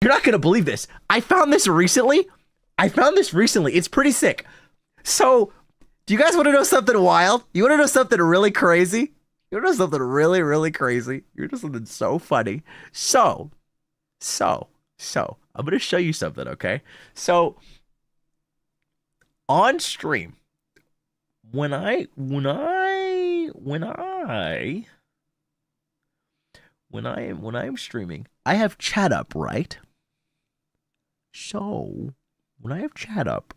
You're not gonna believe this. I found this recently. It's pretty sick. So, do you guys want to know something wild? You want to know something really crazy? You want to know something really, really crazy? You want to know something so funny? So, I'm gonna show you something, okay? So, on stream, when I'm streaming, I have chat up, right? So, when I have chat up,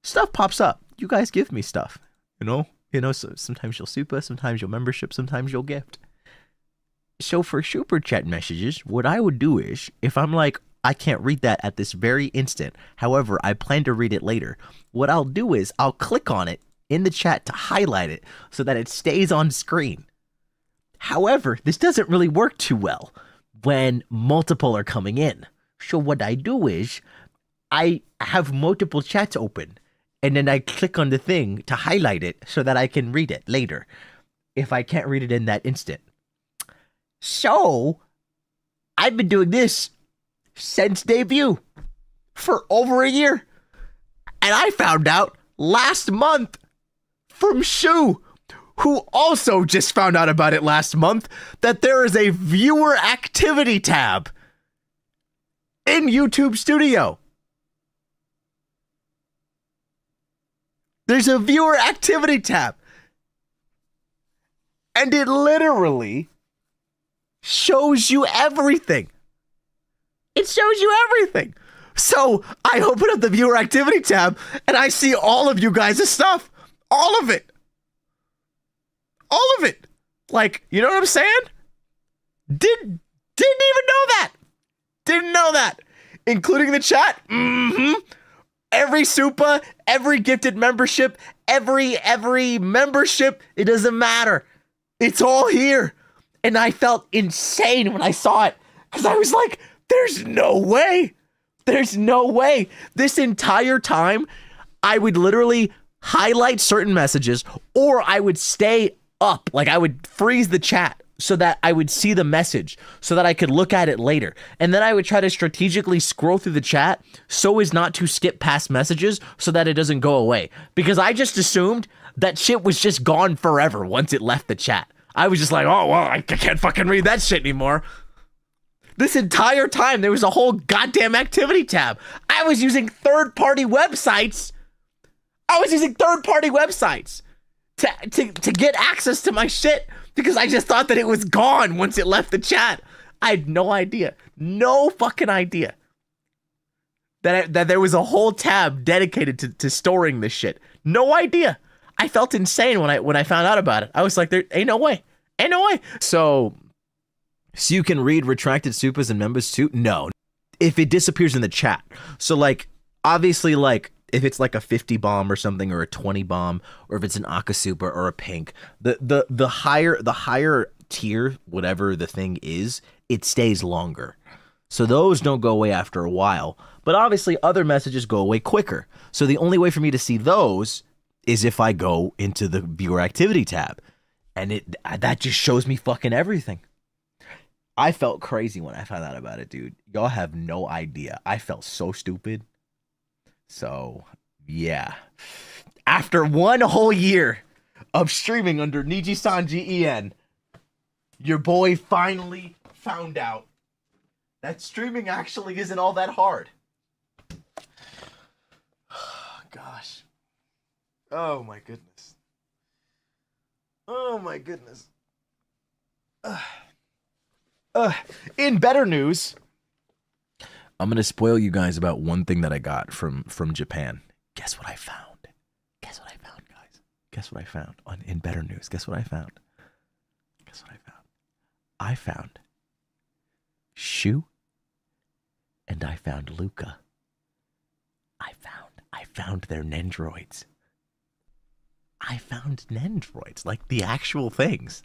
stuff pops up. You guys give me stuff, you know, so sometimes you'll super, sometimes you'll membership, sometimes you'll gift. So for super chat messages, what I would do is, if I'm like, I can't read that at this very instant, however, I plan to read it later, what I'll do is I'll click on it in the chat to highlight it so that it stays on screen. However, this doesn't really work too well when multiple are coming in. So what I do is I have multiple chats open and then I click on the thing to highlight it so that I can read it later if I can't read it in that instant. So I've been doing this since debut for over a year. And I found out last month from Shu, who also just found out about it last month, that there is a viewer activity tab in YouTube Studio. There's a viewer activity tab. And it literally shows you everything. It shows you everything. So I open up the viewer activity tab and I see all of you guys' stuff. All of it. All of it. Like, you know what I'm saying? Didn't even know that. Didn't know that. Including the chat. Every super, every gifted membership, every membership, it doesn't matter. It's all here. And I felt insane when I saw it. Because I was like, there's no way. There's no way. This entire time, I would literally highlight certain messages, or I would stay up. Like, I would freeze the chat so that I would see the message, so that I could look at it later. And then I would try to strategically scroll through the chat so as not to skip past messages so that it doesn't go away. Because I just assumed that shit was just gone forever once it left the chat. I was just like, oh, well, I can't fucking read that shit anymore. This entire time, there was a whole goddamn activity tab. I was using third-party websites. To get access to my shit because I just thought that it was gone once it left the chat. I had no idea. No fucking idea that there was a whole tab dedicated to storing this shit. No idea. I felt insane when I found out about it. I was like, there ain't no way. Ain't no way. So you can read retracted supers and members too? No. If it disappears in the chat. So like, obviously, like, if it's like a 50 bomb or something, or a 20 bomb, or if it's an Aka super or a pink, the higher tier, whatever the thing is, it stays longer. So those don't go away after a while. But obviously other messages go away quicker. So the only way for me to see those is if I go into the viewer activity tab. And that just shows me fucking everything. I felt crazy when I found out about it, dude. Y'all have no idea. I felt so stupid. So, yeah. After one whole year of streaming under Nijisanji EN, your boy finally found out that streaming actually isn't all that hard. Gosh. Oh my goodness. Oh my goodness. In better news, I'm gonna spoil you guys about one thing that I got from Japan. Guess what I found? Guess what I found, guys? Guess what I found? In better news, guess what I found? Guess what I found? I found Shu and I found Luca. I found their Nendroids. I found Nendroids, like the actual things.